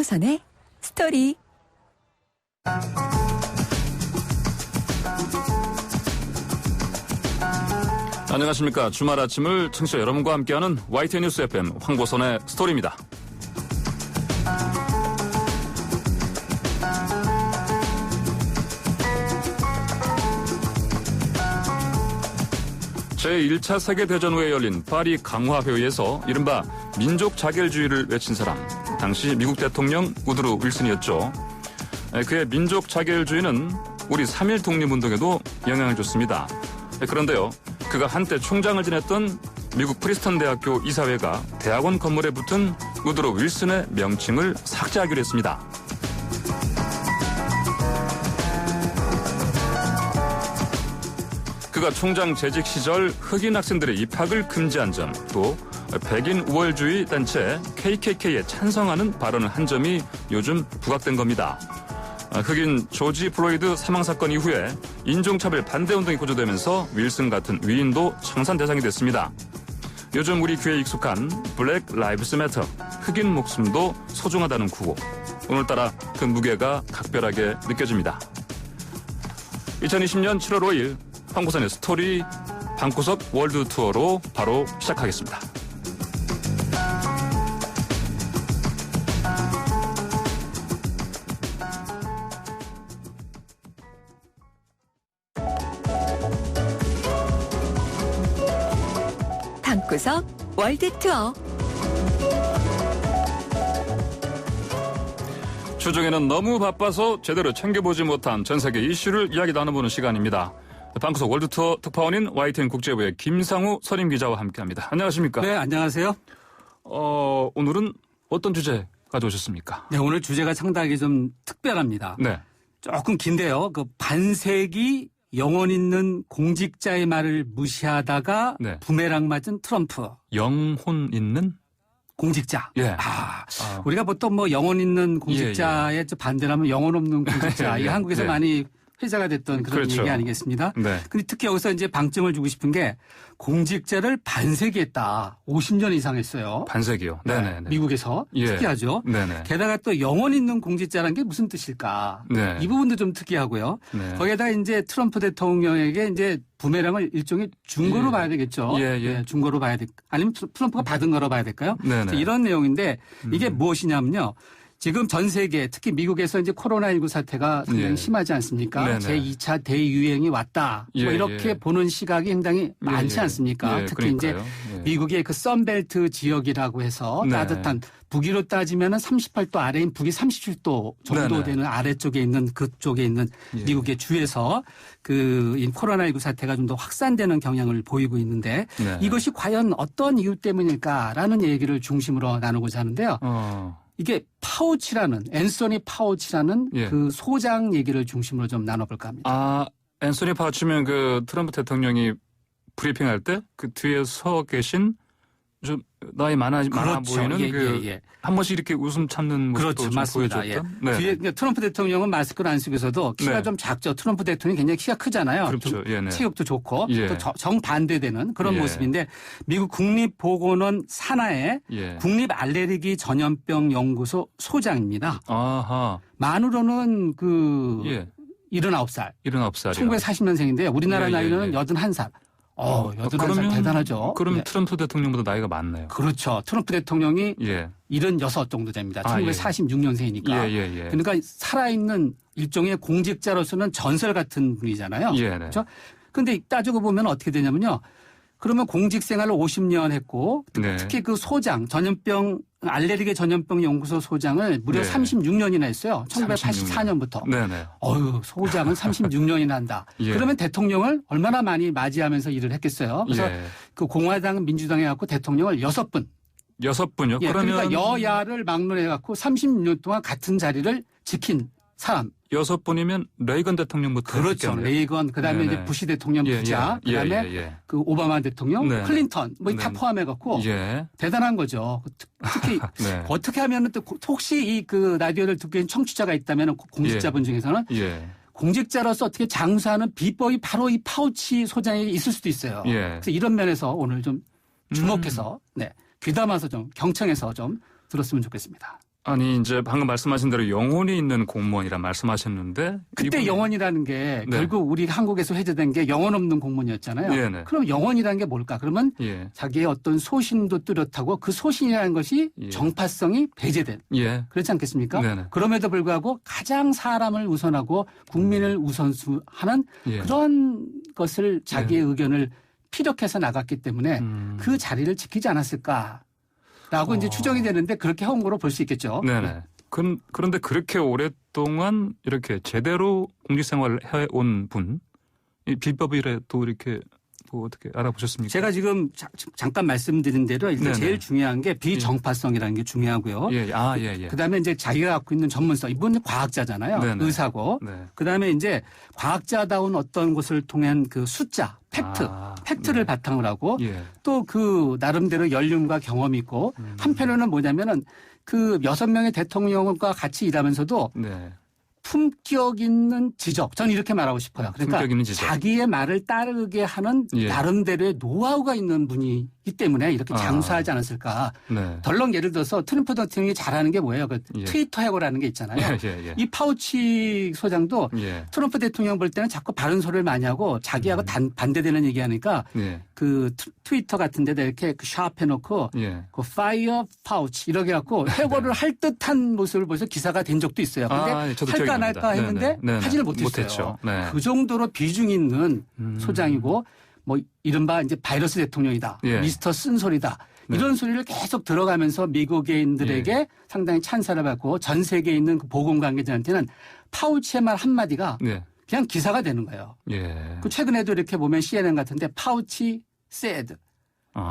황보선의 스토리. 안녕하십니까. 주말 아침을 청취자 여러분과 함께하는 YTN 뉴스 FM 황보선의 스토리입니다. 제1차 세계대전 후에 열린 파리 강화회의에서 이른바 민족 자결주의를 외친 사람, 당시 미국 대통령 우드로 윌슨이었죠. 그의 민족 자결주의는 우리 3.1 독립운동에도 영향을 줬습니다. 그런데요, 그가 한때 총장을 지냈던 미국 프리스턴 대학교 이사회가 대학원 건물에 붙은 우드로 윌슨의 명칭을 삭제하기로 했습니다. 그가 총장 재직 시절 흑인 학생들의 입학을 금지한 점, 또 백인 우월주의 단체 KKK에 찬성하는 발언을 한 점이 요즘 부각된 겁니다. 흑인 조지 플로이드 사망 사건 이후에 인종차별 반대운동이 고조되면서 윌슨 같은 위인도 청산 대상이 됐습니다. 요즘 우리 귀에 익숙한 블랙 라이브스 매터, 흑인 목숨도 소중하다는 구호. 오늘따라 그 무게가 각별하게 느껴집니다. 2020년 7월 5일 황보선의 스토리 방구석 월드 투어로 바로 시작하겠습니다. 방구석 월드 투어. 주중에는 너무 바빠서 제대로 챙겨보지 못한 전 세계 이슈를 이야기 나눠보는 시간입니다. 방구석 월드투어 특파원인 YTN 국제부의 김상우 선임기자와 함께합니다. 안녕하십니까? 네, 안녕하세요. 오늘은 어떤 주제 가져오셨습니까? 네, 오늘 주제가 상당히 좀 특별합니다. 네. 조금 긴데요. 그 반세기 영혼 있는 공직자의 말을 무시하다가 네. 부메랑 맞은 트럼프. 영혼 있는? 공직자. 예. 우리가 보통 뭐 영혼 있는 공직자의 반대라면 영혼 없는 공직자. 이게 한국에서 네. 많이 회자가 됐던 그런 그렇죠. 얘기 아니겠습니다. 네. 근데 특히 여기서 이제 방점을 주고 싶은 게 공직자를 반세기 했다. 50년 이상 했어요. 반세기요. 네네. 미국에서. 예. 특이하죠. 네네. 게다가 또 영혼 있는 공직자라는 게 무슨 뜻일까. 네. 이 부분도 좀 특이하고요. 네. 거기에다 이제 트럼프 대통령에게 이제 부메랑을 일종의 중고로 예. 봐야 되겠죠. 예. 중고로 봐야 될, 아니면 트럼프가 받은 거로 봐야 될까요? 네네. 이런 내용인데 이게 무엇이냐면요. 지금 전 세계 특히 미국에서 이제 코로나19 사태가 상당히 예. 심하지 않습니까? 네네. 제2차 대유행이 왔다. 예, 뭐 이렇게 보는 시각이 굉장히 많지 않습니까? 예, 특히 이제 그러니까요. 예. 미국의 그 썬벨트 지역이라고 해서 네. 따뜻한 북위로 따지면은 38도 아래인 북위 37도 정도 네네. 되는 아래쪽에 있는 그쪽에 있는 예. 미국의 주에서 그 이 코로나19 사태가 좀 더 확산되는 경향을 보이고 있는데 네. 이것이 과연 어떤 이유 때문일까라는 얘기를 중심으로 나누고자 하는데요. 이게 파우치라는 앤소니 파우치라는 예. 그 소장 얘기를 중심으로 좀 나눠볼까 합니다. 앤소니 파우치면 그 트럼프 대통령이 브리핑할 때 그 뒤에 서 계신 좀 나이 많아 그렇죠. 보이는 예. 한 번씩 이렇게 웃음 참는 모습도 그렇죠. 좀 맞습니다. 예. 보여줬던. 네. 뒤에 트럼프 대통령은 마스크를 안 쓰면서도 키가 네. 좀 작죠. 트럼프 대통령이 굉장히 키가 크잖아요. 그렇죠. 예, 네. 체격도 좋고 예. 또 정반대되는 그런 예. 모습인데 미국 국립보건원 산하의 예. 국립알레르기 전염병 연구소 소장입니다. 아하. 만으로는 그 예. 79살. 79살이요. 1940년생인데 우리나라 예, 예, 나이는 예. 81살. 81살 대단하죠. 그럼 네. 트럼프 대통령보다 나이가 많네요. 그렇죠. 트럼프 대통령이 예. 76 정도 됩니다. 아, 1946년생이니까. 예. 그러니까 살아있는 일종의 공직자로서는 전설 같은 분이잖아요. 예, 네. 그렇죠? 근데 따지고 보면 어떻게 되냐면요. 그러면 공직 생활을 50년 했고 네. 특히 그 소장 알레르기 전염병 연구소 소장을 무려 네. 36년이나 했어요. 1984년부터. 네네. 소장은 36년이나 한다. 예. 그러면 대통령을 얼마나 많이 맞이하면서 일을 했겠어요. 그래서 예. 그 공화당 민주당에 갖고 대통령을 6분. 6분요? 예, 그러면 그러니까 여야를 막론해 갖고 36년 동안 같은 자리를 지킨 사람. 6분이면 레이건 대통령부터 그렇죠. 했겠네요. 레이건, 그다음에 네네. 이제 부시 대통령 예, 부자, 예, 그다음에 예. 그 오바마 대통령, 네. 클린턴 뭐 다 네. 포함해 갖고 예. 대단한 거죠. 특히 네. 어떻게 하면은 또 혹시 이 그 라디오를 듣고 있는 청취자가 있다면 공직자분 중에서는 예. 공직자로서 어떻게 장수하는 비법이 바로 이 파우치 소장에게 있을 수도 있어요. 예. 그래서 이런 면에서 오늘 좀 주목해서 귀담아서 좀 경청해서 좀 들었으면 좋겠습니다. 아니 이제 방금 말씀하신 대로 영혼이 있는 공무원이라 말씀하셨는데 그때 이분이- 영혼이라는 게 네. 결국 우리 한국에서 회자된 게 영혼 없는 공무원이었잖아요. 네네. 그럼 영혼이라는 게 뭘까? 그러면 예. 자기의 어떤 소신도 뚜렷하고 그 소신이라는 것이 예. 정파성이 배제된 예. 그렇지 않겠습니까? 네네. 그럼에도 불구하고 가장 사람을 우선하고 국민을 우선수하는 예. 그런 것을 자기의 의견을 피력해서 나갔기 때문에 그 자리를 지키지 않았을까라고 이제 추정이 되는데 그렇게 한 거로 볼 수 있겠죠. 네네. 그런데 그렇게 오랫동안 이렇게 제대로 공직생활을 해온 분, 이 비법이라도 이렇게 뭐 어떻게 알아보셨습니까? 제가 지금 잠깐 말씀드린 대로 일단 네네. 제일 중요한 게 비정파성이라는 게 중요하고요. 예, 예. 그다음에 이제 자기가 갖고 있는 전문성, 이분은 과학자잖아요. 네네. 의사고. 네. 그다음에 이제 과학자다운 어떤 것을 통한 그 숫자, 팩트를 네. 바탕으로 하고 예. 또 그 나름대로 연륜과 경험이 있고 한편으로는 뭐냐면은 그 6명의 대통령과 같이 일하면서도 네. 품격 있는 지적. 저는 이렇게 말하고 싶어요. 그러니까 품격 있는 지적. 자기의 말을 따르게 하는 예. 나름대로의 노하우가 있는 분이기 때문에 이렇게 장수하지 않았을까. 네. 덜렁 예를 들어서 트럼프 대통령이 잘하는 게 뭐예요? 그 예. 트위터 해고라는 게 있잖아요. 예. 이 파우치 소장도 예. 트럼프 대통령 볼 때는 자꾸 바른 소리를 많이 하고 자기하고 반대되는 얘기하니까 예. 그 트위터 같은 데다 이렇게 그 샵 해놓고 예. 그 파이어 파우치 이렇게 갖고 해고를 할 듯한 모습을 보여서 기사가 된 적도 있어요. 근데 저도 할까 기억이 안 납니다. 할까 했는데 네네. 하지를 못했어요. 못했죠. 네. 그 정도로 비중 있는 소장이고 뭐 이른바 이제 바이러스 대통령이다. 예. 미스터 쓴소리다. 네. 이런 소리를 계속 들어가면서 미국인들에게 예. 상당히 찬사를 받고 전 세계에 있는 그 보건 관계자한테는 파우치의 말 한마디가 네. 그냥 기사가 되는 거예요. 예. 그 최근에도 이렇게 보면 CNN 같은데 파우치 said.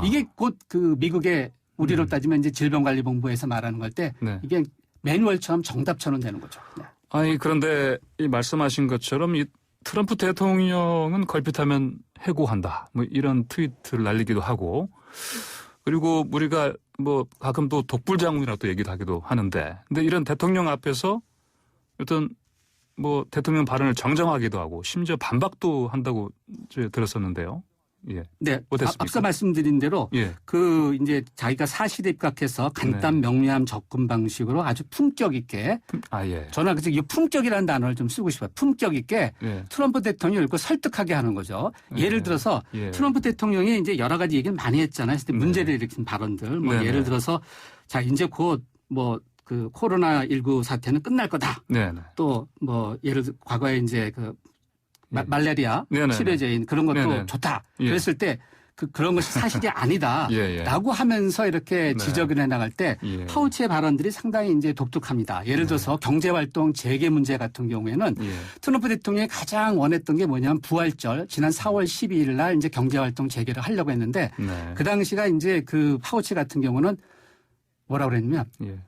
이게 곧 그 미국의 우리로 따지면 이제 질병관리본부에서 말하는 걸 때 네. 이게 매뉴얼처럼 정답처럼 되는 거죠. 네. 아니 그런데 이 말씀하신 것처럼 이 트럼프 대통령은 걸핏하면 해고한다. 뭐 이런 트윗을 날리기도 하고 그리고 우리가 뭐 가끔 또 독불장군이라고 얘기도 하기도 하는데 근데 이런 대통령 앞에서 어떤 뭐 대통령 발언을 정정하기도 하고 심지어 반박도 한다고 들었었는데요. 예. 네. 어땠습니까? 앞서 말씀드린 대로 예. 그 이제 자기가 사실에 입각해서 간단 명료한 접근 방식으로 아주 품격 있게 예. 저는 그래서 이 품격이라는 단어를 좀 쓰고 싶어요. 품격 있게 예. 트럼프 대통령을 읽고 설득하게 하는 거죠. 예를 들어서 예. 트럼프 대통령이 이제 여러 가지 얘기를 많이 했잖아요. 그때 문제를 일으킨 발언들. 뭐 네네. 예를 들어서 자 이제 곧 뭐 그 코로나19 사태는 끝날 거다. 네. 또 뭐 예를 들어 과거에 이제 그 예. 말라리아 네네네. 치료제인 그런 것도 네네. 좋다. 예. 그랬을 때 그런 것이 사실이 아니다. 예. 라고 하면서 이렇게 네. 지적을 해 나갈 때 예. 파우치의 발언들이 상당히 이제 독특합니다. 예를 들어서 경제활동 재개 문제 같은 경우에는 예. 트럼프 대통령이 가장 원했던 게 뭐냐면 부활절 지난 4월 12일 날 이제 경제활동 재개를 하려고 했는데 네. 그 당시가 이제 그 파우치 같은 경우는 뭐라고 그랬냐면 예.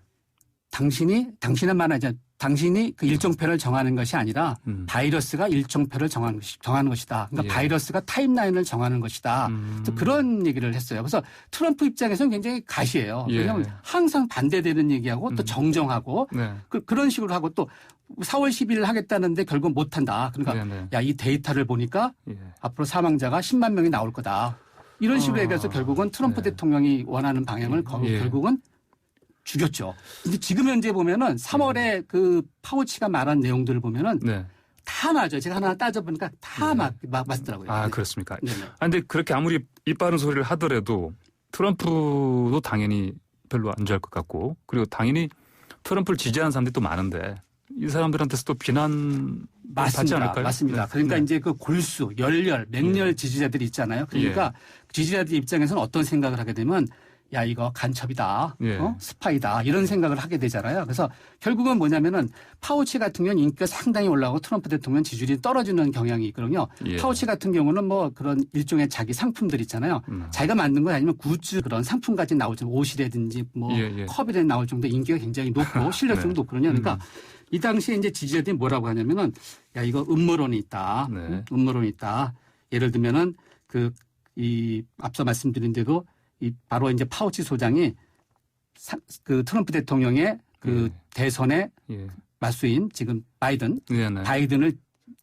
당신은 말하자 당신이 그 일정표를 정하는 것이 아니라 바이러스가 일정표를 정하는 것이다. 그러니까 예. 바이러스가 타임라인을 정하는 것이다. 또 그런 얘기를 했어요. 그래서 트럼프 입장에서는 굉장히 가시예요. 예. 왜냐하면 항상 반대되는 얘기하고 또 정정하고 네. 그런 식으로 하고 또 4월 10일 하겠다는데 결국 못한다. 그러니까 네네. 야, 이 데이터를 보니까 예. 앞으로 사망자가 10만 명이 나올 거다. 이런 식으로 얘기해서 결국은 트럼프 네. 대통령이 원하는 방향을 예. 결국은 죽였죠. 근데 지금 현재 보면은 3월에 그 파우치가 말한 내용들을 보면은 네. 다 맞아요. 제가 하나 따져보니까 다 맞더라고요. 아, 네. 그렇습니까? 네네. 근데 그렇게 아무리 입 바른 소리를 하더라도 트럼프도 당연히 별로 안 좋아할 것 같고 그리고 당연히 트럼프를 지지하는 사람들이 또 많은데 이 사람들한테서 또 비난 받지 않을까요? 맞습니다. 네. 그러니까 네. 이제 그 골수, 열렬, 맹렬 지지자들이 있잖아요. 그러니까 지지자들 입장에서는 어떤 생각을 하게 되면 야, 이거 간첩이다. 예. 스파이다. 이런 생각을 하게 되잖아요. 그래서 결국은 뭐냐면은 파우치 같은 경우는 인기가 상당히 올라가고 트럼프 대통령 지지율이 떨어지는 경향이 있거든요. 예. 파우치 같은 경우는 뭐 그런 일종의 자기 상품들 있잖아요. 자기가 만든 거 아니면 굿즈 그런 상품까지 나올 정도 옷이라든지 뭐 예. 컵이라든지 나올 정도 인기가 굉장히 높고 신뢰성도 높거든요. 그러니까 이 당시에 이제 지지자들이 뭐라고 하냐면은 야, 이거 음모론이 있다. 네. 음모론이 있다. 예를 들면은 이 앞서 말씀드린 대로 이 바로 이제 파우치 소장이 그 트럼프 대통령의 그 대선의 예. 맞수인 지금 바이든을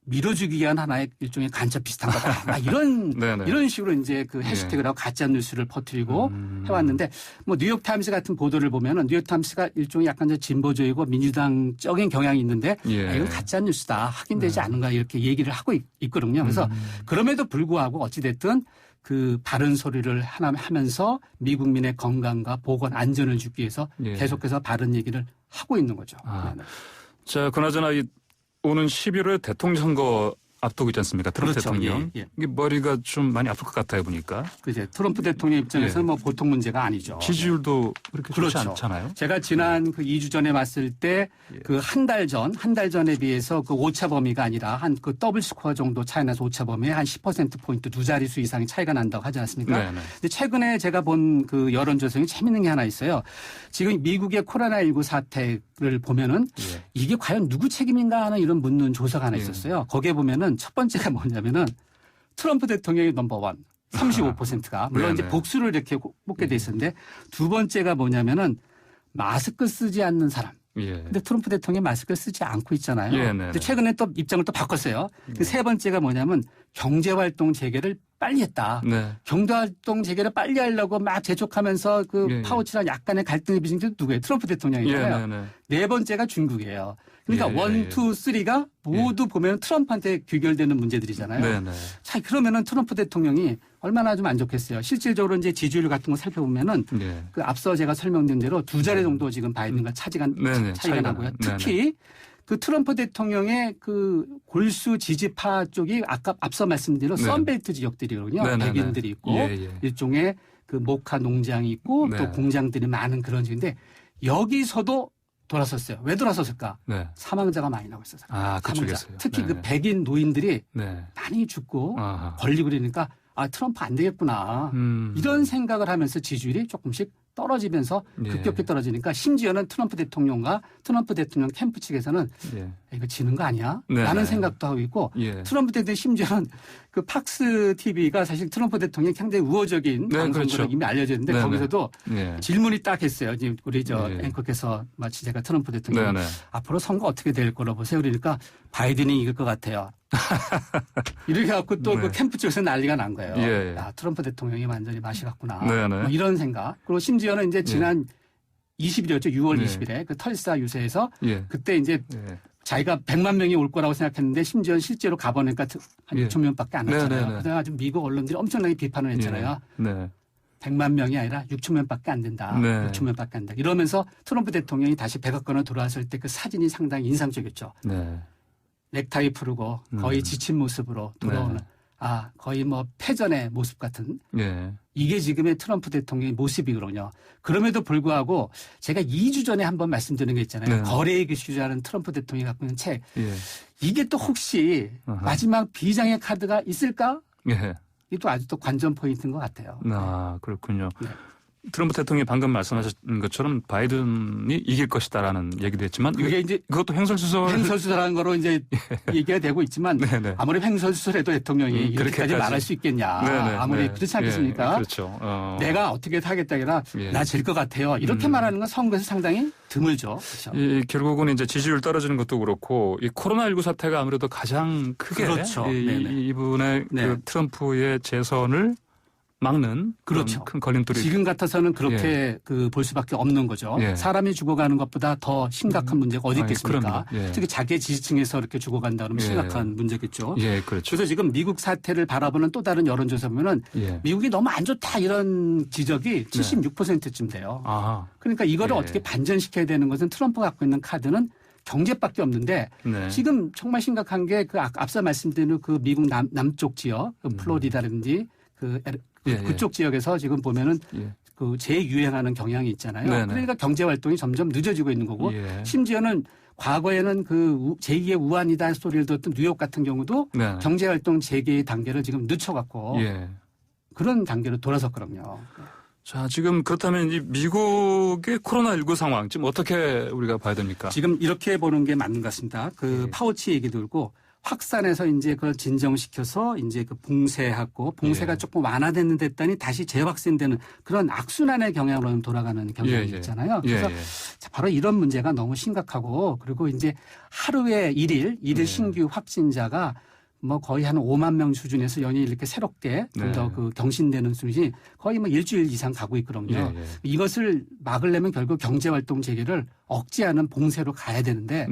밀어주기 위한 하나의 일종의 간첩 비슷한 거다. 막 이런 네네. 이런 식으로 이제 그 해시태그를 하고 가짜 뉴스를 퍼뜨리고 해왔는데 뭐 뉴욕 타임스 같은 보도를 보면은 뉴욕 타임스가 일종의 약간 좀 진보적이고 민주당적인 경향이 있는데 예. 아, 이건 가짜 뉴스다. 확인되지 않은가 이렇게 얘기를 하고 있거든요. 그래서 그럼에도 불구하고 어찌 됐든 그 바른 소리를 하면서 미국민의 건강과 보건 안전을 주기 위해서 예. 계속해서 바른 얘기를 하고 있는 거죠. 아. 네. 자, 그나저나 오는 11월에 대통령 선거 앞두고 있지 않습니까? 트럼프 그렇죠. 대통령. 예, 예. 이게 머리가 좀 많이 아플 것 같아요, 보니까. 이제 트럼프 대통령 입장에서는 예. 뭐 보통 문제가 아니죠. 지지율도 그렇게 좋지 그렇죠. 않잖아요. 제가 지난 그 2주 전에 봤을 때 그 한 달 전에 비해서 그 오차 범위가 아니라 한 그 더블 스코어 정도 차이 나서 오차 범위에 한 10%포인트 두 자릿수 이상의 차이가 난다고 하지 않습니까? 네네. 근데 최근에 제가 본 그 여론조사에 재밌는 게 하나 있어요. 지금 미국의 코로나19 사태를 보면은 예. 이게 과연 누구 책임인가 하는 이런 묻는 조사가 하나 있었어요. 거기에 보면은 첫 번째가 뭐냐면은 트럼프 대통령이 넘버원 35%가 물론 이제 네네. 복수를 이렇게 뽑게 돼 있었는데 두 번째가 뭐냐면은 마스크 쓰지 않는 사람. 예. 근데 트럼프 대통령이 마스크를 쓰지 않고 있잖아요. 예, 네네. 근데 최근에 또 입장을 또 바꿨어요. 그 세 번째가 뭐냐면 경제활동 재개를 빨리 했다. 네. 경제활동 재개를 빨리 하려고 막 재촉하면서 그 예, 예. 파우치랑 약간의 갈등의 빚은 게 누구예요? 트럼프 예, 대통령이잖아요. 네, 네. 네 번째가 중국이에요. 그러니까 예, 예, 원, 예. 투, 쓰리가 모두 보면 트럼프한테 귀결되는 문제들이잖아요. 네, 네. 자, 그러면은 트럼프 대통령이 얼마나 좀 안 좋겠어요. 실질적으로 이제 지지율 같은 거 살펴보면은 예. 그 앞서 제가 설명드린 대로 두 자리 정도 지금 바이든과 차이가 네네, 차이가 나고요. 나요. 특히 그 트럼프 대통령의 그 골수 지지파 쪽이 아까 앞서 말씀드린 네. 썬벨트 지역들이거든요. 네네네. 백인들이 있고 예, 예. 일종의 그 목화 농장이 있고 네. 또 공장들이 많은 그런 지인데 여기서도 돌아섰어요. 왜 돌아섰을까? 네. 사망자가 많이 나고 있어서. 아, 그쪽에서요. 특히 네. 그 백인 노인들이 네. 많이 죽고 아하. 걸리고 그러니까 아 트럼프 안 되겠구나. 이런 생각을 하면서 지지율이 조금씩 떨어지면서 예. 급격히 떨어지니까 심지어는 트럼프 대통령과 트럼프 대통령 캠프 측에서는 예. 이거 지는 거 아니야? 네. 라는 생각도 하고 있고 예. 트럼프 대통령 심지어는 그 팍스 TV가 사실 트럼프 대통령이 상당히 우호적인 네, 방송으로 그렇죠. 이미 알려져 있는데 네, 거기서도 예. 질문이 딱 했어요. 지금 우리 저 예. 앵커께서 마치 제가 트럼프 대통령 네, 네. 앞으로 선거 어떻게 될 거라고 보세요. 그러니까 바이든이 이길 것 같아요. 이렇게 갖고 또 그 네. 캠프 쪽에서 난리가 난 거예요. 예. 아, 트럼프 대통령이 완전히 맛이 갔구나. 네, 네. 뭐 이런 생각. 그리고 심지어는 이제 지난 20일이었죠. 6월 네. 20일에 그 털사 유세에서 예. 그때 이제 예. 자기가 100만 명이 올 거라고 생각했는데 심지어 실제로 가보니까 한 예. 6천 명밖에 안 네, 왔잖아요. 네, 네. 그래가지고 미국 언론들이 엄청나게 비판을 했잖아요. 네. 100만 명이 아니라 6천 명밖에 안 된다. 네. 6천 명밖에 안 된다. 이러면서 트럼프 대통령이 다시 백악관으로 돌아왔을 때 그 사진이 상당히 인상적이었죠. 네. 넥타이 풀고 거의 지친 모습으로 돌아오는 네. 아 거의 뭐 패전의 모습 같은 예. 이게 지금의 트럼프 대통령의 모습이거든요. 그럼에도 불구하고 제가 2주 전에 한번 말씀드린 게 있잖아요. 네. 거래의 규슈라는 트럼프 대통령이 갖고 있는 책. 예. 이게 또 혹시 아하. 마지막 비장의 카드가 있을까? 예. 이것도 아주 또 관전 포인트인 것 같아요. 아, 그렇군요. 네. 트럼프 대통령이 방금 말씀하신 것처럼 바이든이 이길 것이다라는 얘기도 했지만 그게 이제 그것도 횡설수설 횡설수설한 거로 이제 얘기가 되고 있지만 네네. 아무리 횡설수설해도 대통령이 이렇게까지 그렇게까지. 말할 수 있겠냐. 네네. 아무리 네. 그렇지 않겠습니까? 예, 그렇죠. 내가 어떻게 하겠다 아니라 예. 나 질 것 같아요. 이렇게 말하는 건 선거에서 상당히 드물죠. 그렇죠? 결국은 이제 지지율 떨어지는 것도 그렇고 이 코로나19 사태가 아무래도 가장 크게 그렇죠. 네네. 이분의 네. 그 트럼프의 재선을 막는 그런 그렇죠. 큰 걸림돌이 지금 같아서는 그렇게 그 볼 수밖에 없는 거죠. 예. 사람이 죽어가는 것보다 더 심각한 문제가 어디 아니, 있겠습니까? 그럼요. 예. 특히 자기 지지층에서 이렇게 죽어간다 그러면 예. 심각한 문제겠죠. 예, 그렇죠. 그래서 지금 미국 사태를 바라보는 또 다른 여론조사 보면은 예. 미국이 너무 안 좋다 이런 지적이 76%쯤 돼요. 아, 그러니까 이거를 예. 어떻게 반전시켜야 되는 것은 트럼프가 갖고 있는 카드는 경제밖에 없는데 네. 지금 정말 심각한 게 그 앞서 말씀드린 그 미국 남쪽 지역, 그 플로리다라든지 예, 그쪽 지역에서 지금 보면은 예. 그 재유행하는 경향이 있잖아요. 네네. 그러니까 경제 활동이 점점 늦어지고 있는 거고 예. 심지어는 과거에는 그 제2의 우한이다 소리를 듣던 뉴욕 같은 경우도 네. 경제 활동 재개의 단계를 지금 늦춰갖고 예. 그런 단계로 돌아섰거든요. 자, 지금 그렇다면 이 미국의 코로나19 상황 지금 어떻게 우리가 봐야 됩니까? 지금 이렇게 보는 게 맞는 것 같습니다. 그 예. 파우치 얘기 들고 확산해서 이제 그걸 진정시켜서 이제 그 봉쇄가 예. 조금 완화되는 듯더니 다시 재확산되는 그런 악순환의 경향으로 돌아가는 경향이 있잖아요. 그래서 자, 바로 이런 문제가 너무 심각하고 그리고 이제 하루에 일일 신규 확진자가 뭐 거의 한 5만 명 수준에서 연일 이렇게 새롭게 좀 더 그 경신되는 수준이 거의 뭐 일주일 이상 가고 있거든요. 이것을 막으려면 결국 경제활동 재개를 억제하는 봉쇄로 가야 되는데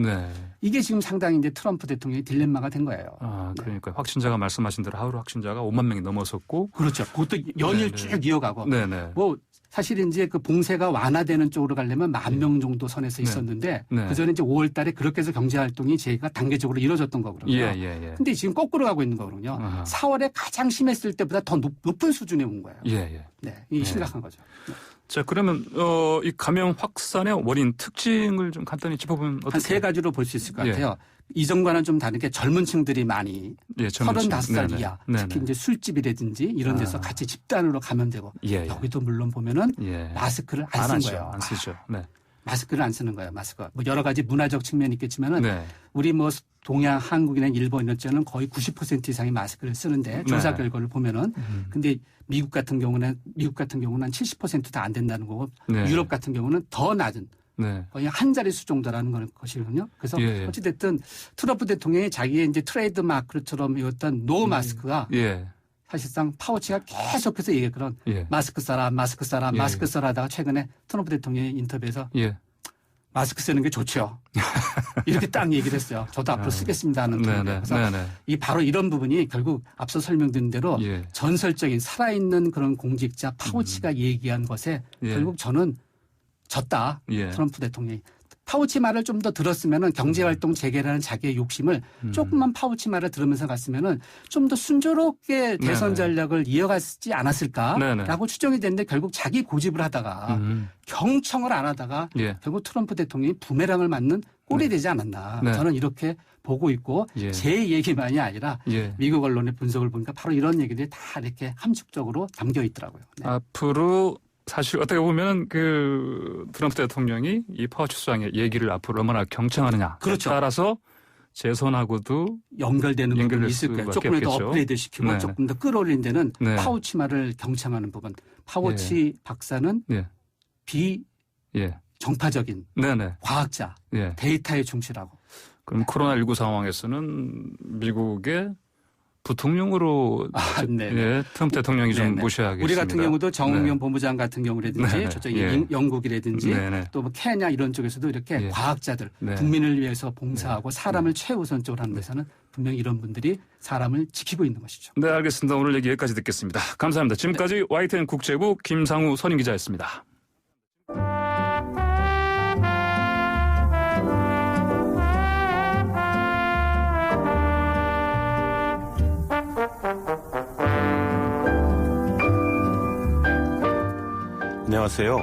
이게 지금 상당히 이제 트럼프 대통령의 딜레마가 된 거예요. 아, 그러니까 확진자가 말씀하신 대로 하루 확진자가 5만 명이 넘어섰고 그렇죠. 그것도 연일 쭉 이어가고 네네. 뭐 사실 이제 그 봉쇄가 완화되는 쪽으로 가려면 10,000명 정도 선에서 있었는데 그 전에 이제 5월 달에 그렇게 해서 경제활동이 재개가 단계적으로 이루어졌던 거거든요. 근데 지금 거꾸로 가고 있는 거거든요. 4월에 가장 심했을 때보다 더 높은 수준에 온 거예요. 네, 이게 심각한 거죠. 자, 그러면 이 감염 확산의 원인 특징을 좀 간단히 짚어보면 어떻게? 한 세 가지로 볼 수 있을 것 같아요. 이전과는 좀 다르게 젊은 층들이 많이 35살 이하 특히 이제 술집이라든지 이런 데서 같이 집단으로 감염되고 여기도 물론 보면은 마스크를 안 쓴 거예요. 안 쓰죠. 네. 마스크를 안 쓰는 거예요. 마스크가. 뭐 여러 가지 문화적 측면이 있겠지만은 우리 뭐 동양, 한국이나 일본 이런 데는 거의 90% 이상이 마스크를 쓰는데 조사 결과를 보면은 근데 미국 같은 경우는 한 70%도 안 된다는 거고 유럽 같은 경우는 더 낮은 거의 한 자릿수 정도라는 것이거든요. 그래서 어찌됐든 트럼프 대통령이 자기의 이제 트레이드 마크처럼 이었던 노 마스크가 사실상 파우치가 계속해서 그런 마스크 써라 하다가 최근에 트럼프 대통령의 인터뷰에서 마스크 쓰는 게 좋죠. 이렇게 딱 얘기를 했어요. 저도 앞으로 쓰겠습니다 하는 통으로. 그래서 바로 이런 부분이 결국 앞서 설명드린 대로 전설적인 살아있는 그런 공직자 파우치가 얘기한 것에 결국 저는 졌다. 트럼프 대통령이. 파우치 말을 좀 더 들었으면은 경제활동 재개라는 자기의 욕심을 조금만 파우치 말을 들으면서 갔으면은 좀 더 순조롭게 대선 전략을 이어갔지 않았을까라고 추정이 됐는데 결국 자기 고집을 하다가 경청을 안 하다가 결국 트럼프 대통령이 부메랑을 맞는 꼴이 되지 않았나. 저는 이렇게 보고 있고 제 얘기만이 아니라 미국 언론의 분석을 보니까 바로 이런 얘기들이 다 이렇게 함축적으로 담겨 있더라고요. 앞으로 사실 어떻게 보면 그 트럼프 대통령이 이 파우치 수상의 얘기를 앞으로 얼마나 경청하느냐. 따라서 재선하고도 연결되는 부분이 있을 거예요. 조금 더 업그레이드 시키고 조금 더 끌어올린 데는 파우치 말을 경청하는 부분. 파우치 박사는 비정파적인 과학자, 데이터에 충실하고. 그럼 코로나19 상황에서는 미국의 부통령으로 트럼프 대통령이 좀 모셔야겠습니다. 우리 같은 경우도 정의용 본부장 같은 경우라든지 저쪽 영국이라든지 또 뭐 케냐 이런 쪽에서도 이렇게 과학자들 국민을 위해서 봉사하고 사람을 최우선적으로 하는 데서는 분명히 이런 분들이 사람을 지키고 있는 것이죠. 네, 알겠습니다. 오늘 얘기 여기까지 듣겠습니다. 감사합니다. 지금까지 YTN 국제부 김상우 선임기자였습니다. 안녕하세요.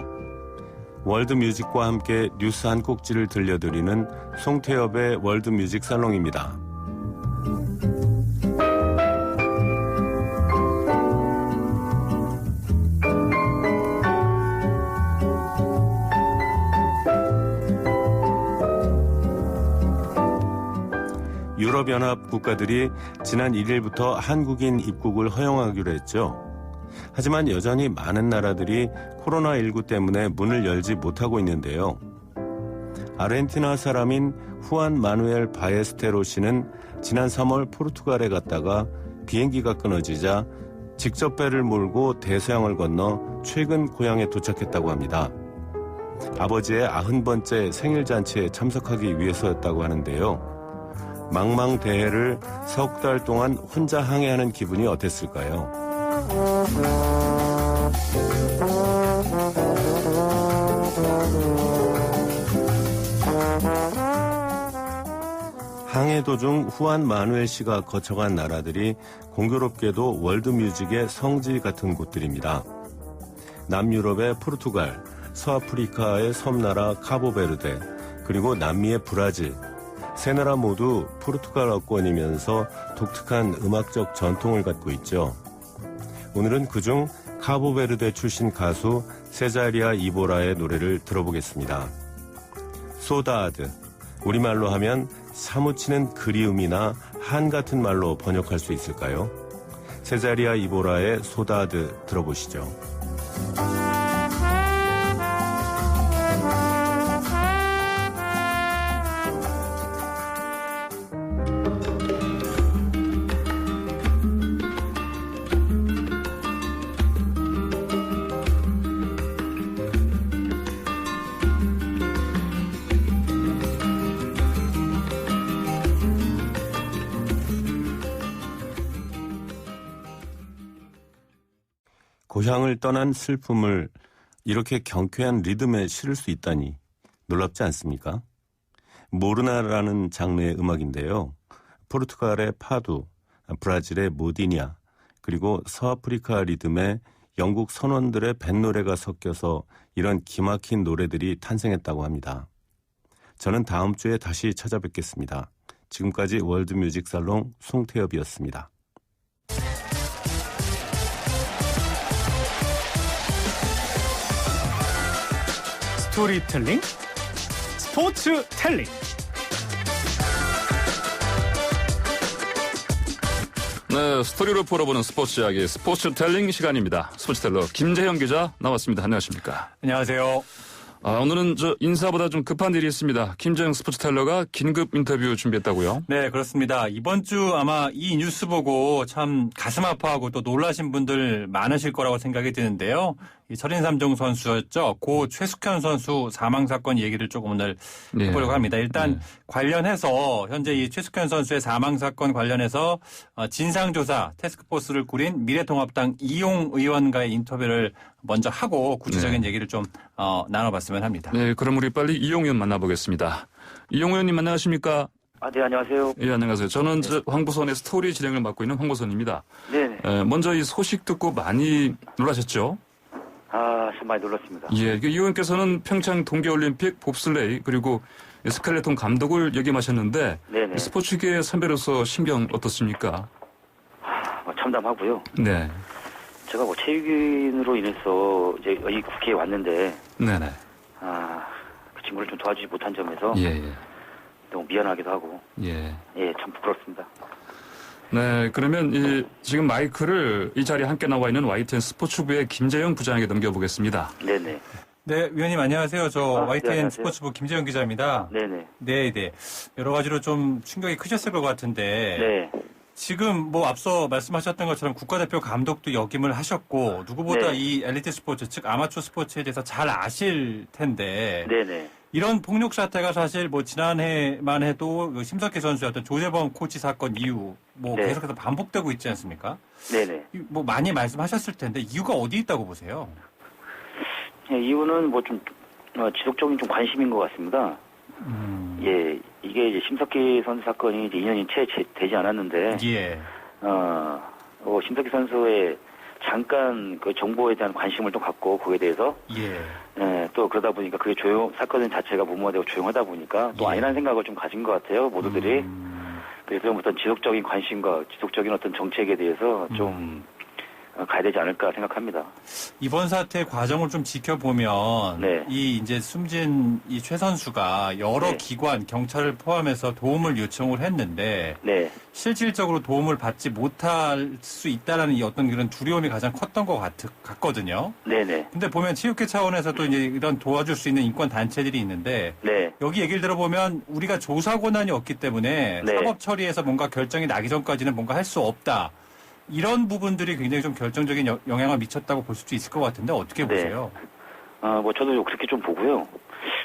월드뮤직과 함께 뉴스 한 꼭지를 들려드리는 송태엽의 월드뮤직 살롱입니다. 유럽연합 국가들이 지난 1일부터 한국인 입국을 허용하기로 했죠. 하지만 여전히 많은 나라들이 코로나19 때문에 문을 열지 못하고 있는데요. 아르헨티나 사람인 후안 마누엘 바에스테로 씨는 지난 3월 포르투갈에 갔다가 비행기가 끊어지자 직접 배를 몰고 대서양을 건너 최근 고향에 도착했다고 합니다. 아버지의 90번째 생일잔치에 참석하기 위해서였다고 하는데요. 망망대해를 석 달 동안 혼자 항해하는 기분이 어땠을까요? 항해 도중 후안 마누엘 씨가 거쳐간 나라들이 공교롭게도 월드뮤직의 성지 같은 곳들입니다. 남유럽의 포르투갈, 서아프리카의 섬나라 카보베르데, 그리고 남미의 브라질, 세 나라 모두 포르투갈어권이면서 독특한 음악적 전통을 갖고 있죠. 오늘은 그중 카보베르데 출신 가수 세자리아 이보라의 노래를 들어보겠습니다. 소다드, 우리말로 하면 사무치는 그리움이나 한 같은 말로 번역할 수 있을까요? 세자리아 이보라의 소다드 들어보시죠. 고향을 떠난 슬픔을 이렇게 경쾌한 리듬에 실을 수 있다니 놀랍지 않습니까? 모르나라는 장르의 음악인데요. 포르투갈의 파두, 브라질의 모디냐, 그리고 서아프리카 리듬에 영국 선원들의 뱃노래가 섞여서 이런 기막힌 노래들이 탄생했다고 합니다. 저는 다음 주에 다시 찾아뵙겠습니다. 지금까지 월드뮤직 살롱 송태엽이었습니다. 스토리텔링, 스포츠텔링. 네, 스토리로 풀어보는 스포츠 이야기, 스포츠텔링 시간입니다. 스포츠텔러 김재형 기자 나왔습니다. 안녕하십니까? 안녕하세요. 오늘은 인사보다 좀 급한 일이 있습니다. 김재형 스포츠텔러가 긴급 인터뷰 준비했다고요? 네, 그렇습니다. 이번 주 아마 이 뉴스 보고 참 가슴 아파하고 또 놀라신 분들 많으실 거라고 생각이 드는데요. 이 철인 3종 선수였죠. 고 최숙현 선수 사망 사건 얘기를 조금 오늘 해보려고 합니다. 일단 관련해서 현재 이 최숙현 선수의 사망 사건 관련해서 진상조사 태스크포스를 꾸린 미래통합당 이용 의원과의 인터뷰를 먼저 하고 구체적인 얘기를 좀 나눠봤으면 합니다. 네, 그럼 우리 빨리 이용 의원 만나보겠습니다. 이용 의원님 안녕하십니까? 네, 안녕하세요. 예, 안녕하세요. 저는 황보선의 스토리 진행을 맡고 있는 황보선입니다. 네. 먼저 이 소식 듣고 많이 놀라셨죠? 참 많이 놀랐습니다. 예, 이 의원께서는 평창 동계올림픽 봅슬레이 그리고 스켈레톤 감독을 역임하셨는데 네네. 스포츠계의 선배로서 심경 어떻습니까? 참담하고요. 네. 제가 체육인으로 인해서 이제 이 국회에 왔는데, 네네. 그 친구를 좀 도와주지 못한 점에서 예. 너무 미안하기도 하고, 예, 참 부끄럽습니다. 네, 그러면 지금 마이크를 이 자리에 함께 나와 있는 YTN 스포츠부의 김재영 부장에게 넘겨보겠습니다. 네네. 네, 위원님 안녕하세요. 저 YTN 안녕하세요. 스포츠부 김재영 기자입니다. 네네. 네. 여러 가지로 좀 충격이 크셨을 것 같은데. 네. 지금 앞서 말씀하셨던 것처럼 국가대표 감독도 역임을 하셨고 누구보다 네. 이 엘리트 스포츠, 즉 아마추어 스포츠에 대해서 잘 아실 텐데. 네네. 이런 폭력 사태가 사실 지난해만 해도 심석희 선수의 어떤 조재범 코치 사건 이후 네. 계속해서 반복되고 있지 않습니까? 네네. 많이 말씀하셨을 텐데 이유가 어디 있다고 보세요? 이유는 좀 지속적인 좀 관심인 것 같습니다. 예, 이게 이제 심석희 선수 사건이 이제 2년이 채 되지 않았는데, 예. 심석희 선수의 잠깐 그 정보에 대한 관심을 또 갖고 거기에 대해서, 또 그러다 보니까 그게 사건 자체가 무모하고 조용하다 보니까 또 아니라는 생각을 좀 가진 것 같아요, 모두들이. 그래서 어떤 지속적인 관심과 지속적인 어떤 정책에 대해서 좀 가야 되지 않을까 생각합니다. 이번 사태 과정을 좀 지켜보면 네. 이 이제 숨진 이 최 선수가 여러 네. 기관, 경찰을 포함해서 도움을 요청을 했는데 네. 실질적으로 도움을 받지 못할 수 있다라는 이 어떤 그런 두려움이 가장 컸던 것 같거든요. 네네. 근데 보면 체육회 차원에서도 이제 이런 도와줄 수 있는 인권 단체들이 있는데 네. 여기 얘기를 들어보면 우리가 조사 권한이 없기 때문에 네. 사법 처리에서 뭔가 결정이 나기 전까지는 뭔가 할 수 없다. 이런 부분들이 굉장히 좀 결정적인 영향을 미쳤다고 볼 수도 있을 것 같은데 어떻게 보세요? 저도 그렇게 좀 보고요.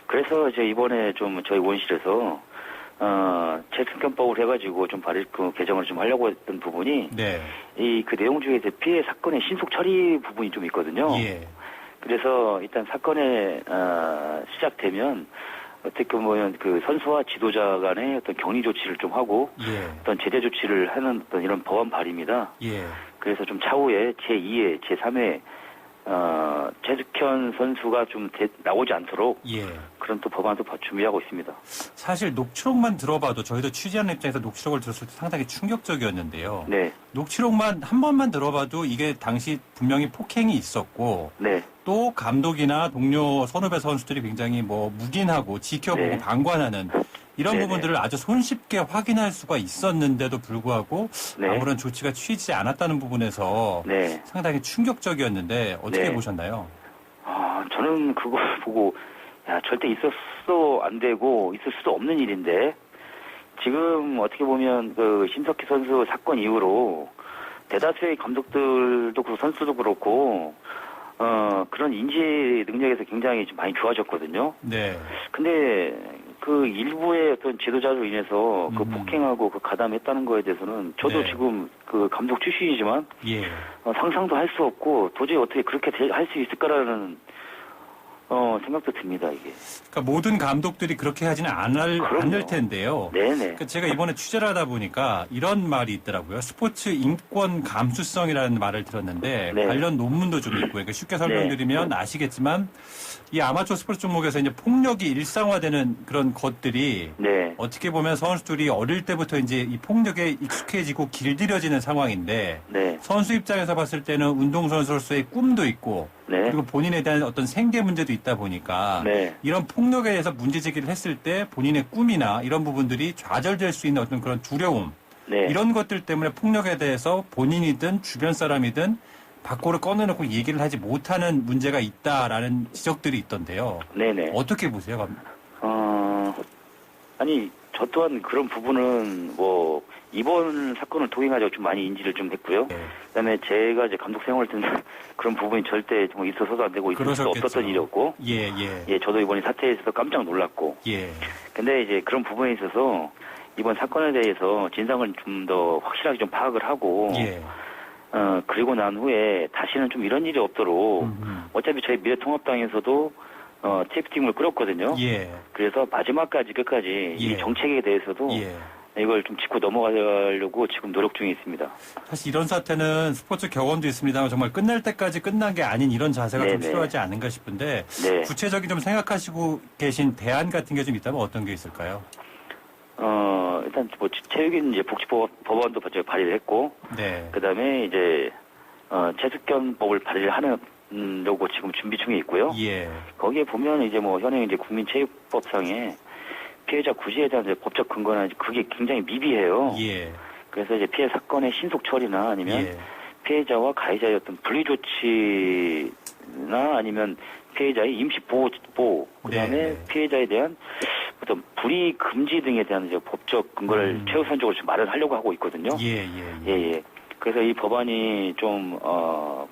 그래서 이제 이번에 좀 저희 의원실에서 재특검법을 해가지고 좀 개정을 좀 하려고 했던 부분이 그 내용 중에 피해 사건의 신속 처리 부분이 좀 있거든요. 예. 그래서 일단 사건에 시작되면 어떻게 보면 그 선수와 지도자 간의 어떤 격리 조치를 좀 하고 어떤 제재 조치를 하는 어떤 이런 법안 발의입니다. 그래서 좀 차후에 제2회, 제3회 최숙현 선수가 좀 나오지 않도록 그런 또 법안도 준비하고 있습니다. 사실 녹취록만 들어봐도 저희도 취재하는 입장에서 녹취록을 들었을 때 상당히 충격적이었는데요. 네. 녹취록만 한 번만 들어봐도 이게 당시 분명히 폭행이 있었고 네. 또 감독이나 동료 선후배 선수들이 굉장히 뭐 묵인하고 지켜보고 네. 방관하는 이런 네네. 부분들을 아주 손쉽게 확인할 수가 있었는데도 불구하고 네. 아무런 조치가 취해지지 않았다는 부분에서 네. 상당히 충격적이었는데 어떻게 네. 보셨나요? 저는 그거 보고 절대 있었어 안 되고 있을 수도 없는 일인데 지금 어떻게 보면 그 심석희 선수 사건 이후로 대다수의 감독들도 그렇고 선수도 그렇고 그런 인지 능력에서 굉장히 좀 많이 좋아졌거든요. 네. 근데 그 일부의 어떤 지도자로 인해서 그 폭행하고 그 가담했다는 거에 대해서는 저도 네. 지금 그 감독 출신이지만 예. 상상도 할 수 없고 도저히 어떻게 그렇게 할 수 있을까라는 생각도 듭니다, 이게. 그러니까 모든 감독들이 그렇게 하지는 않을 텐데요. 네네. 그러니까 제가 이번에 취재를 하다 보니까 이런 말이 있더라고요. 스포츠 인권 감수성이라는 말을 들었는데 네. 관련 논문도 좀 있고요. 그러니까 쉽게 설명드리면 아시겠지만 이 아마추어 스포츠 종목에서 이제 폭력이 일상화되는 그런 것들이 네. 어떻게 보면 선수들이 어릴 때부터 이제 이 폭력에 익숙해지고 길들여지는 상황인데 네. 선수 입장에서 봤을 때는 운동선수로서의 꿈도 있고 네. 그리고 본인에 대한 어떤 생계 문제도 있다 보니까 네. 이런 폭력에 대해서 문제 제기를 했을 때 본인의 꿈이나 이런 부분들이 좌절될 수 있는 어떤 그런 두려움 네. 이런 것들 때문에 폭력에 대해서 본인이든 주변 사람이든 밖으로 꺼내놓고 얘기를 하지 못하는 문제가 있다라는 지적들이 있던데요. 네네. 어떻게 보세요? 아니, 저 또한 그런 부분은 뭐, 이번 사건을 통해가지고 좀 많이 인지를 좀 했고요. 네. 그 다음에 제가 이제 감독 생활을 했던 그런 부분이 절대 뭐 있어서도 안 되고 있을 수 그러셨겠죠. 없었던 일이었고. 예. 예, 저도 이번에 사태에 있어서 깜짝 놀랐고. 예. 근데 이제 그런 부분에 있어서 이번 사건에 대해서 진상을 좀 더 확실하게 좀 파악을 하고. 예. 그리고 난 후에 다시는 좀 이런 일이 없도록 어차피 저희 미래통합당에서도 TF팀을 꾸렸거든요. 예. 그래서 마지막까지 끝까지 이 예. 정책에 대해서도 예. 이걸 좀 짚고 넘어가려고 지금 노력 중에 있습니다. 사실 이런 사태는 스포츠 격언도 있습니다만 정말 끝날 때까지 끝난 게 아닌 이런 자세가 좀 네네. 필요하지 않은가 싶은데 네. 구체적인 좀 생각하시고 계신 대안 같은 게 좀 있다면 어떤 게 있을까요? 일단 뭐 체육인 이제 복지법안도 발의를 했고, 네. 그다음에 이제 최숙견법을 발의를 하려고 지금 준비 중에 있고요. 예. 거기에 보면 이제 뭐 현행 이제 국민체육법상에 피해자 구제에 대한 이제 법적 근거나 이제 그게 굉장히 미비해요. 예. 그래서 이제 피해 사건의 신속 처리나 아니면 예. 피해자와 가해자의 어떤 분리 조치나 아니면 피해자의 임시 보호, 그다음에 네. 피해자에 대한 어떤 불이익 금지 등에 대한 이제 법적 근거를 최우선적으로 좀 마련하려고 하고 있거든요. 예. 예. 그래서 이 법안이 좀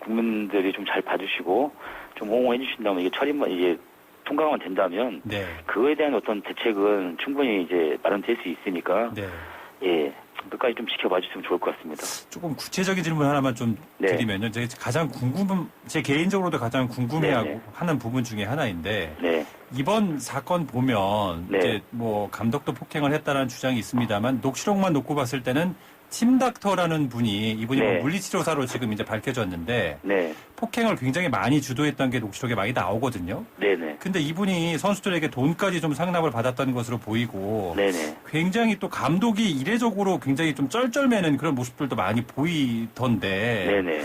국민들이 좀 잘 봐주시고 좀 옹호해 주신다면 이게 이게 통과만 된다면 네. 그거에 대한 어떤 대책은 충분히 이제 마련될 수 있으니까 네. 예. 끝까지 좀 지켜봐 주시면 좋을 것 같습니다. 조금 구체적인 질문 하나만 좀 네. 드리면요. 제 개인적으로도 가장 궁금해하고 네네. 하는 부분 중에 하나인데 네. 이번 사건 보면 네. 이제 뭐 감독도 폭행을 했다는 주장이 있습니다만 녹취록만 놓고 봤을 때는 팀 닥터라는 이분이 네. 뭐 물리치료사로 지금 이제 밝혀졌는데 네. 폭행을 굉장히 많이 주도했던 게 녹취록에 많이 나오거든요. 네네. 근데 이분이 선수들에게 돈까지 좀 상납을 받았다는 것으로 보이고 네네. 굉장히 또 감독이 이례적으로 굉장히 좀 쩔쩔매는 그런 모습들도 많이 보이던데 네네.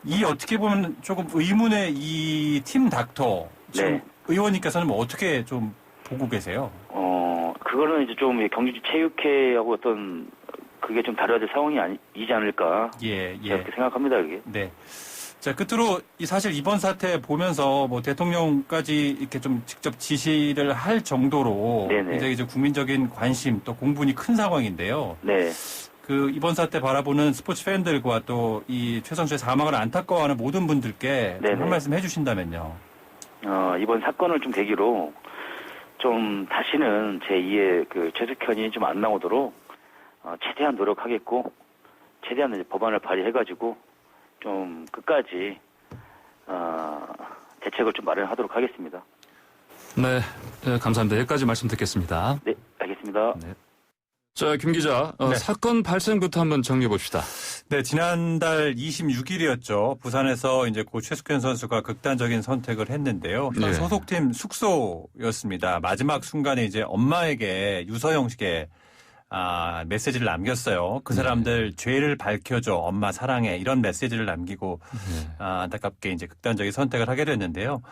이 어떻게 보면 조금 의문의 이 팀 닥터 지금 네. 의원님께서는 뭐 어떻게 좀 보고 계세요? 그거는 이제 좀 경주지 체육회하고 어떤 그게 좀 다뤄야 될 상황이 아니지 않을까. 예. 그렇게 생각합니다, 그게. 네. 자, 끝으로 사실 이번 사태 보면서 뭐 대통령까지 이렇게 좀 직접 지시를 할 정도로 네네. 굉장히 이제 국민적인 관심 또 공분이 큰 상황인데요. 네. 그 이번 사태 바라보는 스포츠 팬들과 또 이 최 선수의 사망을 안타까워하는 모든 분들께 좀 네네. 한 말씀 해주신다면요. 이번 사건을 좀 계기로 좀 다시는 제2의 그 최숙현이 좀 안 나오도록 최대한 노력하겠고 최대한 이제 법안을 발의해가지고 좀 끝까지 대책을 좀 마련하도록 하겠습니다. 네, 감사합니다. 여기까지 말씀 듣겠습니다. 네, 알겠습니다. 네. 자, 김 기자, 네. 사건 발생부터 한번 정리해 봅시다. 네, 지난달 26일이었죠. 부산에서 이제 고 최숙현 선수가 극단적인 선택을 했는데요. 현 소속팀 숙소였습니다. 마지막 순간에 이제 엄마에게 유서 형식의 메시지를 남겼어요. 그 사람들 죄를 밝혀줘, 엄마 사랑해, 이런 메시지를 남기고 안타깝게 이제 극단적인 선택을 하게 됐는데요.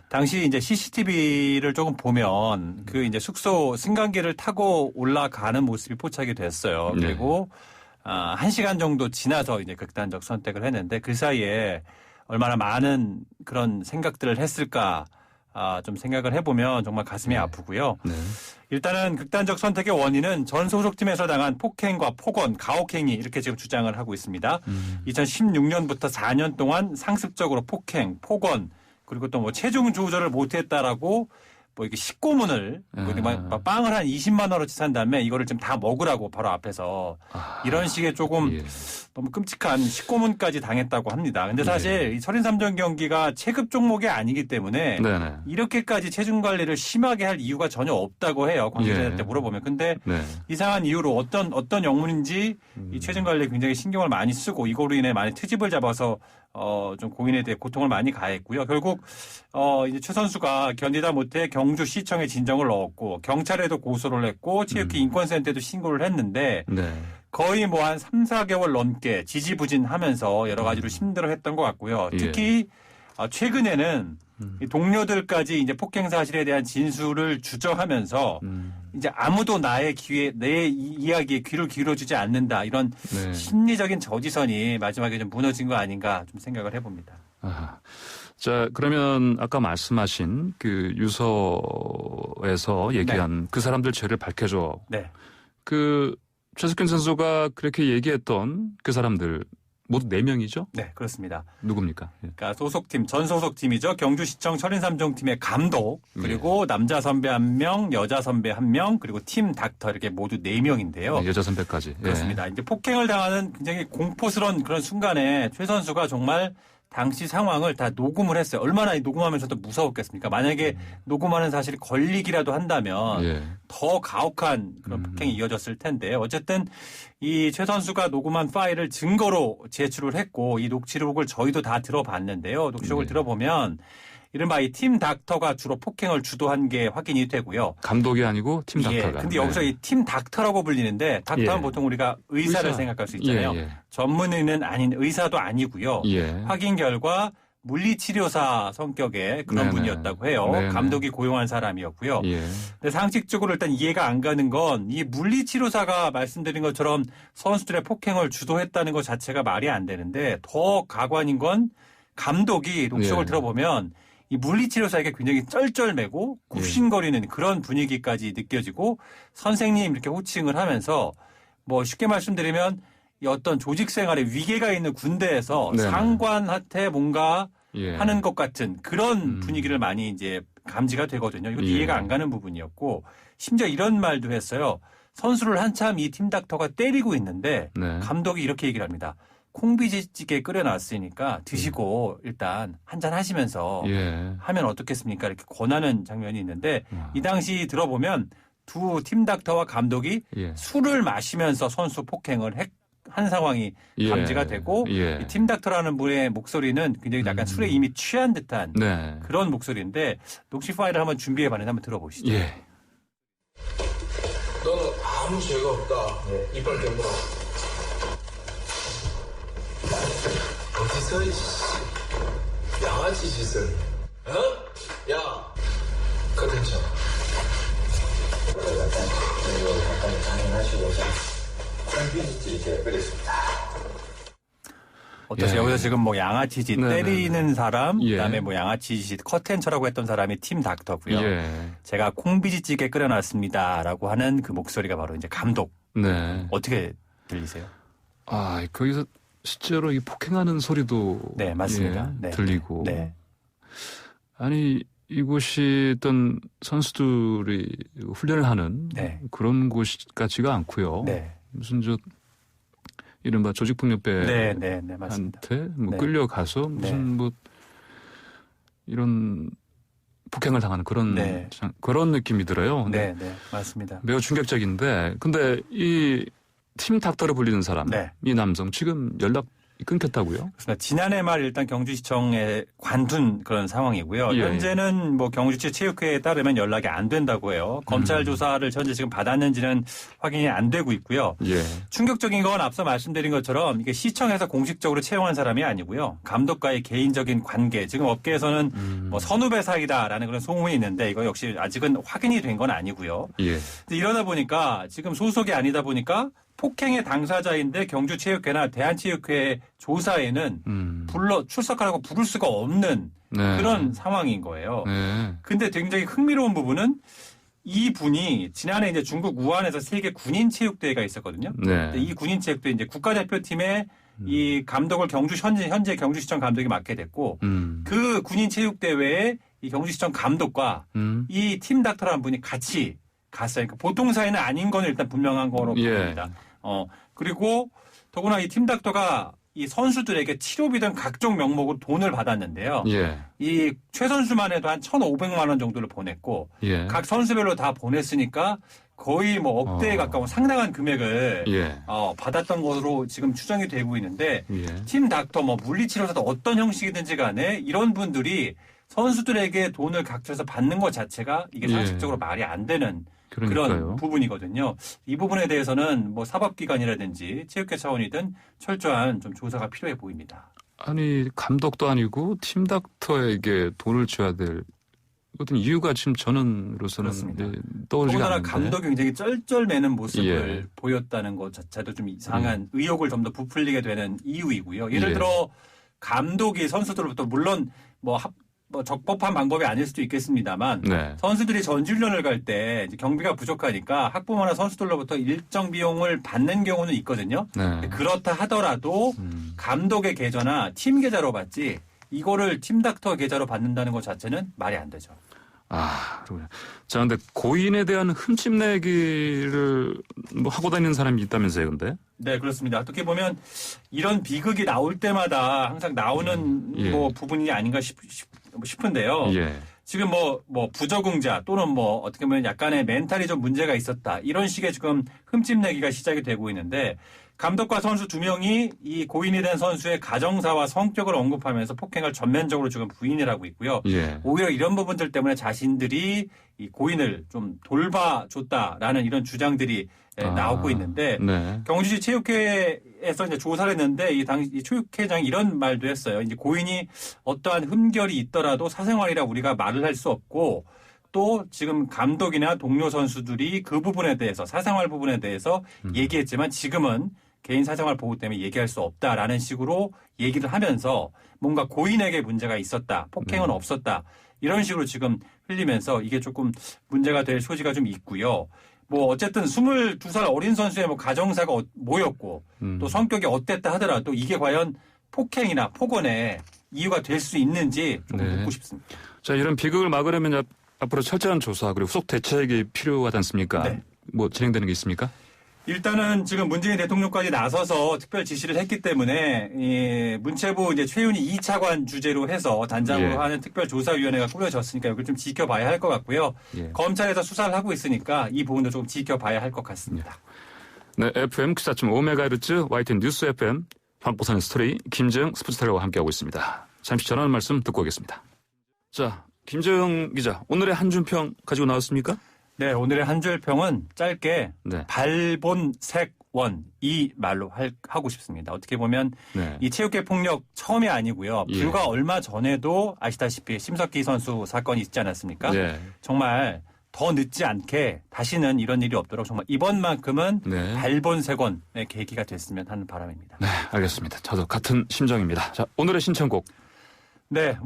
당시 이제 CCTV를 조금 보면 그 이제 숙소 승강기를 타고 올라가는 모습이 포착이 됐어요. 그리고 1시간 정도 지나서 이제 극단적 선택을 했는데 그 사이에 얼마나 많은 그런 생각들을 했을까 좀 생각을 해보면 정말 가슴이 아프고요. 일단은 극단적 선택의 원인은 전 소속팀에서 당한 폭행과 폭언, 가혹행위 이렇게 지금 주장을 하고 있습니다. 2016년부터 4년 동안 상습적으로 폭행, 폭언 그리고 또 뭐 체중 조절을 못했다라고 뭐 이렇게 식고문을 빵을 한 20만 원어치 산 다음에 이거를 지금 다 먹으라고 바로 앞에서 이런 식의 조금 너무 끔찍한 식고문까지 당했다고 합니다. 근데 사실 이 33전 경기가 체급 종목이 아니기 때문에 이렇게까지 체중 관리를 심하게 할 이유가 전혀 없다고 해요. 관계자한테 물어보면. 근데 이상한 이유로 어떤 영문인지 이 체중 관리에 굉장히 신경을 많이 쓰고 이거로 인해 많이 트집을 잡아서 좀 공인에 대해 고통을 많이 가했고요. 결국 이제 최 선수가 견디다 못해 경주시청에 진정을 넣었고 경찰에도 고소를 했고 체육회 인권센터에도 신고를 했는데 거의 뭐 한 3, 4개월 넘게 지지부진하면서 여러 가지로 힘들어했던 것 같고요. 특히 최근에는 동료들까지 이제 폭행 사실에 대한 진술을 주저하면서 이제 아무도 내 이야기에 귀를 기울여주지 않는다 이런 심리적인 저지선이 마지막에 좀 무너진 거 아닌가 좀 생각을 해봅니다. 자, 그러면 아까 말씀하신 그 유서에서 얘기한 그 사람들 죄를 밝혀줘. 그 최숙현 선수가 그렇게 얘기했던 그 사람들 모두 4명이죠? 네, 그렇습니다. 누굽니까? 그러니까 소속팀, 전 소속팀이죠. 경주시청 철인삼종팀의 감독, 그리고 남자 선배 1명, 여자 선배 1명, 그리고 팀 닥터 이렇게 모두 4명인데요. 여자 선배까지. 그렇습니다. 이제 폭행을 당하는 굉장히 공포스러운 그런 순간에 최 선수가 정말 당시 상황을 다 녹음을 했어요. 얼마나 녹음하면 저도 무서웠겠습니까? 만약에 녹음하는 사실이 걸리기라도 한다면 더 가혹한 그런 폭행이 이어졌을 텐데 어쨌든 이 최 선수가 녹음한 파일을 증거로 제출을 했고 이 녹취록을 저희도 다 들어봤는데요. 녹취록을 들어보면 이른바 이 팀 닥터가 주로 폭행을 주도한 게 확인이 되고요. 감독이 아니고 팀 닥터가. 근데 여기서 이 팀 닥터라고 불리는데 닥터는 보통 우리가 의사를 생각할 수 있잖아요. 전문의는 아닌 의사도 아니고요. 확인 결과 물리치료사 성격의 그런 분이었다고 해요. 감독이 고용한 사람이었고요. 근데 상식적으로 일단 이해가 안 가는 건 이 물리치료사가 말씀드린 것처럼 선수들의 폭행을 주도했다는 것 자체가 말이 안 되는데 더 가관인 건 감독이 녹취록을 들어보면 이 물리치료사에게 굉장히 쩔쩔매고 굽신거리는 그런 분위기까지 느껴지고 선생님 이렇게 호칭을 하면서 뭐 쉽게 말씀드리면 이 어떤 조직 생활에 위계가 있는 군대에서 상관한테 뭔가 하는 것 같은 그런 분위기를 많이 이제 감지가 되거든요. 이것도 이해가 안 가는 부분이었고 심지어 이런 말도 했어요. 선수를 한참 이 팀 닥터가 때리고 있는데 감독이 이렇게 얘기를 합니다. 콩비지찌개 끓여놨으니까 드시고 일단 한잔 하시면서 하면 어떻겠습니까? 이렇게 권하는 장면이 있는데 이 당시 들어보면 두 팀 닥터와 감독이 술을 마시면서 선수 폭행을 한 상황이 감지가 되고 이 팀 닥터라는 분의 목소리는 굉장히 약간 술에 이미 취한 듯한 그런 목소리인데 녹취 파일을 한번 준비해봤는데 한번 들어보시죠. 너는 아무 죄가 없다. 이빨 깨물어. 어디서 양아치 짓을? 야, 커튼 쳐. 이거 잠깐 강행하시고 콩비지찌개 끓였습니다. 어떠세요? 여기서 지금 뭐 양아치짓 때리는 사람, 그다음에 뭐 양아치짓 커튼쳐라고 했던 사람이 팀 닥터고요. 제가 콩비지찌개 끓여놨습니다라고 하는 그 목소리가 바로 이제 감독. 어떻게 들리세요? 거기서 실제로 이 폭행하는 소리도 맞습니다. 들리고 아니 이곳이 어떤 선수들이 훈련을 하는 그런 곳 같지가 않고요. 무슨 이른바 조직폭력배한테 뭐 끌려가서 무슨 뭐 이런 폭행을 당하는 그런 느낌이 들어요. 네, 맞습니다. 매우 충격적인데, 근데 이 팀 닥터로 불리는 사람, 이 남성 지금 연락 끊겼다고요? 그렇습니다. 지난해 말 일단 경주시청에 관둔 그런 상황이고요. 현재는 뭐 경주시 체육회에 따르면 연락이 안 된다고 해요. 검찰 조사를 현재 지금 받았는지는 확인이 안 되고 있고요. 충격적인 건 앞서 말씀드린 것처럼 이게 시청에서 공식적으로 채용한 사람이 아니고요. 감독과의 개인적인 관계, 지금 업계에서는 뭐 선후배 사이다라는 그런 소문이 있는데 이거 역시 아직은 확인이 된 건 아니고요. 이러다 보니까 지금 소속이 아니다 보니까 폭행의 당사자인데 경주체육회나 대한체육회 조사에는 출석하라고 부를 수가 없는 그런 상황인 거예요. 근데 굉장히 흥미로운 부분은 이 분이 지난해 이제 중국 우한에서 세계 군인 체육대회가 있었거든요. 근데 이 군인 체육대회 이제 국가대표팀의 이 감독을 현재 경주시청 감독이 맡게 됐고 그 군인 체육대회에 이 경주시청 감독과 이 팀 닥터라는 분이 같이 갔어요. 그러니까 보통 사이는 아닌 건 일단 분명한 거로 보입니다. 그리고 더구나 이 팀 닥터가 이 선수들에게 치료비 등 각종 명목으로 돈을 받았는데요. 이 최 선수만 해도 한 1,500만 원 정도를 보냈고 각 선수별로 다 보냈으니까 거의 뭐 억대에 가까운 상당한 금액을 받았던 것으로 지금 추정이 되고 있는데 팀 닥터 뭐 물리치료사도 어떤 형식이든지 간에 이런 분들이 선수들에게 돈을 각처에서 받는 것 자체가 이게 상식적으로 말이 안 되는 그런 부분이거든요. 이 부분에 대해서는 뭐 사법기관이라든지 체육회 차원이든 철저한 좀 조사가 필요해 보입니다. 아니 감독도 아니고 팀 닥터에게 돈을 줘야 될 어떤 이유가 지금 저는으로서는 떠오르지가 않는데. 감독이 굉장히 쩔쩔매는 모습을 보였다는 것 자체도 좀 이상한 의혹을 좀 더 부풀리게 되는 이유이고요. 예를 들어 감독이 선수들로부터 물론 뭐 적법한 방법이 아닐 수도 있겠습니다만 선수들이 전지훈련을 갈 때 경비가 부족하니까 학부모나 선수들로부터 일정 비용을 받는 경우는 있거든요. 그렇다 하더라도 감독의 계좌나 팀 계좌로 받지 이거를 팀 닥터 계좌로 받는다는 것 자체는 말이 안 되죠. 그렇군요. 자, 근데 고인에 대한 흠집내기를 뭐 하고 다니는 사람이 있다면서요, 근데? 네, 그렇습니다. 어떻게 보면 이런 비극이 나올 때마다 항상 나오는 뭐 부분이 아닌가 싶은데요. 지금 뭐 부적응자 또는 뭐 어떻게 보면 약간의 멘탈이 좀 문제가 있었다. 이런 식의 지금 흠집내기가 시작이 되고 있는데 감독과 선수 2명이 이 고인이 된 선수의 가정사와 성격을 언급하면서 폭행을 전면적으로 지금 부인을 하고 있고요. 오히려 이런 부분들 때문에 자신들이 이 고인을 좀 돌봐줬다라는 이런 주장들이 나오고 있는데 경주시 체육회에서 이제 조사를 했는데 이 체육회장이 이런 말도 했어요. 이제 고인이 어떠한 흠결이 있더라도 사생활이라 우리가 말을 할 수 없고 또 지금 감독이나 동료 선수들이 그 부분에 대해서 사생활 부분에 대해서 얘기했지만 지금은 개인 사생활 보호 때문에 얘기할 수 없다라는 식으로 얘기를 하면서 뭔가 고인에게 문제가 있었다, 폭행은 없었다 이런 식으로 지금 흘리면서 이게 조금 문제가 될 소지가 좀 있고요. 뭐 어쨌든 22살 어린 선수의 뭐 가정사가 뭐였고 또 성격이 어땠다 하더라도 이게 과연 폭행이나 폭언의 이유가 될 수 있는지 좀 묻고 싶습니다. 자, 이런 비극을 막으려면 앞으로 철저한 조사 그리고 후속 대책이 필요하지 않습니까? 뭐 진행되는 게 있습니까? 일단은 지금 문재인 대통령까지 나서서 특별 지시를 했기 때문에 이 문체부 이제 최윤희 2차관 주재로 해서 단장으로 하는 특별조사위원회가 꾸려졌으니까 이걸 좀 지켜봐야 할 것 같고요. 검찰에서 수사를 하고 있으니까 이 부분도 좀 지켜봐야 할 것 같습니다. 네, FM 94.5MHz YTN 뉴스 FM 황보선의 스토리 김재영 스포츠타로와 함께하고 있습니다. 잠시 전하는 말씀 듣고 오겠습니다. 자, 김재영 기자, 오늘의 한 줄평 가지고 나왔습니까? 네, 오늘의 한 줄평은 짧게 발본색원 이 말로 하고 싶습니다. 어떻게 보면 이 체육계 폭력 처음이 아니고요. 불과 얼마 전에도 아시다시피 심석희 선수 사건이 있지 않았습니까? 정말 더 늦지 않게 다시는 이런 일이 없도록 정말 이번만큼은 발본색원의 계기가 됐으면 하는 바람입니다. 네, 알겠습니다. 저도 같은 심정입니다. 자, 오늘의 신청곡. 네,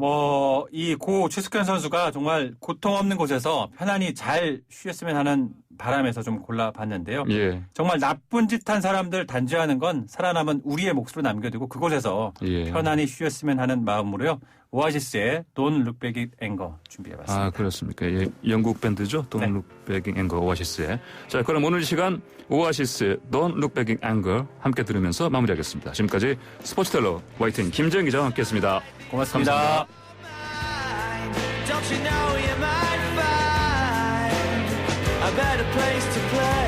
이 고 최숙현 선수가 정말 고통 없는 곳에서 편안히 잘 쉬었으면 하는 바람에서 좀 골라봤는데요. 정말 나쁜 짓 한 사람들 단죄하는 건 살아남은 우리의 몫으로 남겨두고 그곳에서 편안히 쉬었으면 하는 마음으로요. 오아시스의 Don't Look Back in Anger 준비해봤습니다. 그렇습니까? 영국 밴드죠. Don't Look Back in Anger 오아시스의. 자, 그럼 오늘 이 시간 오아시스의 Don't Look Back in Anger 함께 들으면서 마무리하겠습니다. 지금까지 스포츠텔러 YTN 김재영 기자와 함께했습니다. 고맙습니다. 감사합니다. Don't you know you might find a better place to play?